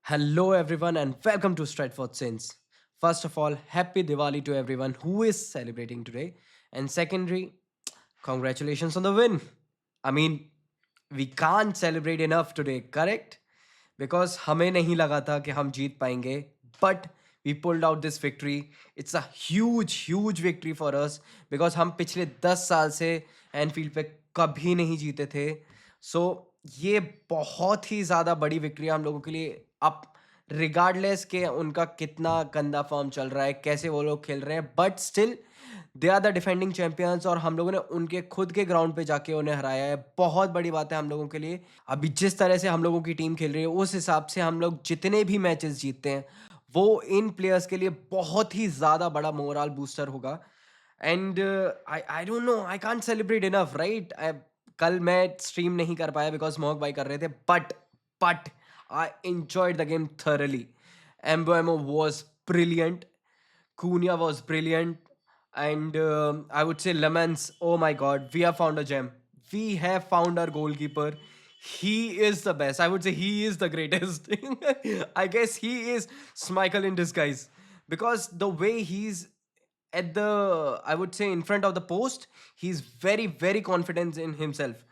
Hello, everyone, and welcome to Stratford Sins. First of all, happy Diwali to everyone who is celebrating today. And secondary, congratulations on the win. I mean, we can't celebrate enough today, correct? Because हमें नहीं लगा था कि हम जीत पाएंगे, but we pulled out this victory. It's a huge victory for us because हम पिछले 10 साल से एनफील्ड पे कभी नहीं जीते थे. सो ये बहुत ही ज़्यादा बड़ी विक्ट्री है हम लोगों के लिए. अब रिगार्डलेस के उनका कितना गंदा फॉर्म चल रहा है, कैसे वो लोग खेल रहे हैं, but still they are the defending champions और हम लोगों ने उनके खुद के ग्राउंड पे जाके उन्हें हराया है. बहुत बड़ी बात है हम लोगों के लिए. अभी जिस तरह से हम लोगों की टीम खेल रही है उस हिसाब से हम लोग जितने भी मैचेस जीतते हैं वो इन प्लेयर्स के लिए बहुत ही ज़्यादा बड़ा मोरल बूस्टर होगा. And I don't no, I can't celebrate enough, right? कल मैं स्ट्रीम नहीं कर पाया बिकॉज मोहक भाई कर रहे थे, but I enjoyed the game thoroughly. Embuemo was brilliant. Cunha was brilliant. And I would say Lemans, oh my god, we have found a gem. We have found our goalkeeper. He is the best. I would say he is the greatest. I guess he is Schmeichel in disguise. Because the way he's at the, I would say, in front of the post, he's very confident in himself.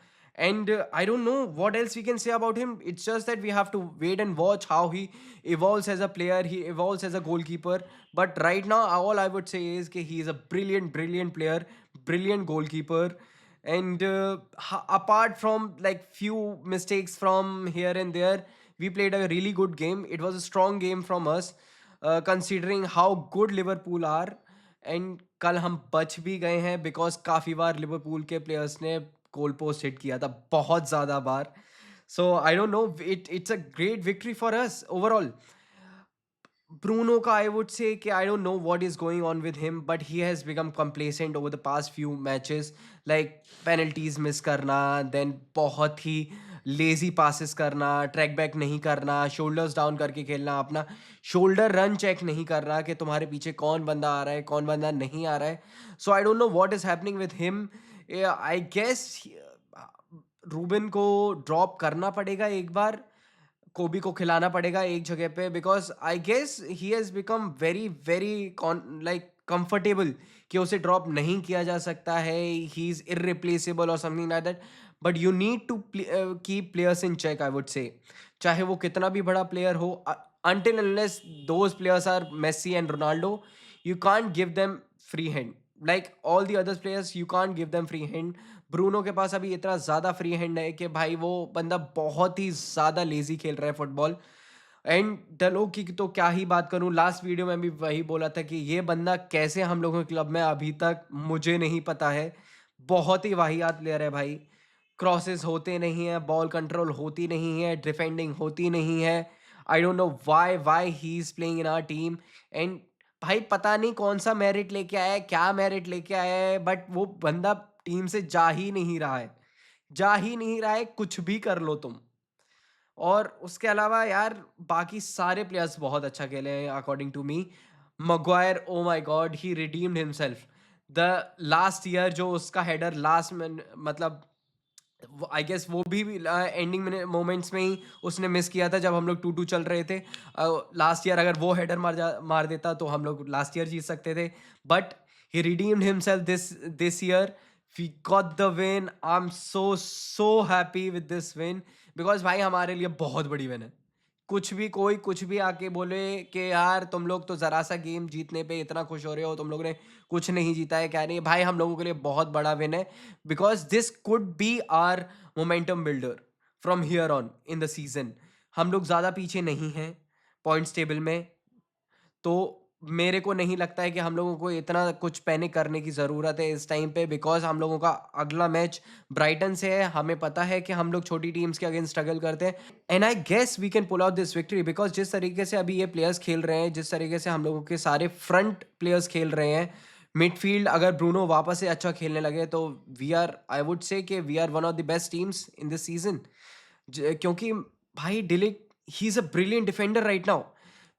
And I don't know what else we can say about him. It's just that we have to wait and watch how he evolves as a player, he evolves as a goalkeeper. But right now all I would say is that he is a brilliant player, brilliant goalkeeper. And apart from like few mistakes from here and there, we played a really good game. It was a strong game from us, considering how good Liverpool are. And कल हम बच भी गए हैं because काफ़ी बार Liverpool के players ने goal post hit किया था, बहुत ज़्यादा बार. So I don't know, it's a great victory for us overall. Bruno ka, I would say कि I don't know what is going on with him, but he has become complacent over the past few matches. Like penalties miss करना, then बहुत ही lazy passes करना, track back नहीं करना, shoulders down करके खेलना, अपना shoulder run check नहीं करना कि तुम्हारे पीछे कौन बंदा आ रहा है, कौन बंदा नहीं आ रहा है. So I don't know what is happening with him. Yeah, I guess Ruben को ड्रॉप करना पड़ेगा एक बार, कोबी को खिलाना पड़ेगा एक जगह पे, because I guess he has become very like comfortable कि उसे ड्रॉप नहीं किया जा सकता है. ही इज़ इररिप्लेसेबल और something like that. But you need to keep players in check, I would say. चाहे वो कितना भी बड़ा प्लेयर हो, until unless those players are Messi and Ronaldo, you can't give them free hand. Like all the other players, you can't give them free hand. Bruno के पास अभी इतना ज़्यादा फ्री हैंड है कि भाई वो बंदा बहुत ही ज़्यादा लेजी खेल रहा है फुटबॉल. एंड डलो की तो क्या ही बात करूं, लास्ट वीडियो में भी वही बोला था कि ये बंदा कैसे हम लोगों के क्लब में अभी तक मुझे नहीं पता है. बहुत ही वाहियात प्लेयर है भाई. क्रॉसेस होते नहीं है, बॉल कंट्रोल होती नहीं है, डिफेंडिंग होती नहीं है. I don't know why he is playing in our team. And भाई पता नहीं कौन सा मेरिट लेके आया है, क्या मेरिट लेके आया है, बट वो बंदा टीम से जा ही नहीं रहा है. जा ही नहीं रहा है, कुछ भी कर लो तुम. और उसके अलावा यार बाकी सारे प्लेयर्स बहुत अच्छा खेले हैं according to me. Maguire, oh my god, he redeemed himself. The last year जो उसका हेडर लास्ट में, मतलब आई गेस वो भी एंडिंग मोमेंट्स में ही उसने मिस किया था जब हम लोग 2-2 चल रहे थे. लास्ट ईयर अगर वो हेडर मार देता तो हम लोग लास्ट ईयर जीत सकते थे. But he redeemed himself this year. We got the win. I am so happy with this win because भाई हमारे लिए बहुत बड़ी विन है. कोई कुछ भी आके बोले कि यार तुम लोग तो ज़रा सा गेम जीतने पे इतना खुश हो रहे हो, तुम लोग ने कुछ नहीं जीता है, क्या नहीं भाई, हम लोगों के लिए बहुत बड़ा विन है. Because this could be our momentum builder from here on in the season. हम लोग ज़्यादा पीछे नहीं हैं पॉइंट्स टेबल में. तो मेरे को नहीं लगता है कि हम लोगों को इतना कुछ पैनिक करने की ज़रूरत है इस टाइम पे, बिकॉज हम लोगों का अगला मैच ब्राइटन से है. हमें पता है कि हम लोग छोटी टीम्स के अगेंस्ट स्ट्रगल करते हैं. And I guess we can pull out this victory because जिस तरीके से अभी ये प्लेयर्स खेल रहे हैं, जिस तरीके से हम लोगों के सारे फ्रंट प्लेयर्स खेल रहे हैं, मिडफील्ड अगर ब्रूनो वापस से अच्छा खेलने लगे तो we are, I would say कि we are one of the best teams in this season. क्योंकि भाई डिलिक, he is a brilliant defender right now.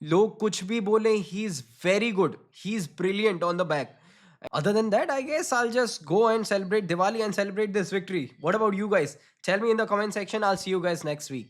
लोग कुछ भी बोले, he is very good, he is brilliant on the back. Other than that, I guess I'll just go and celebrate Diwali and celebrate this victory. What about you guys? Tell me in the comment section. I'll see you guys next week.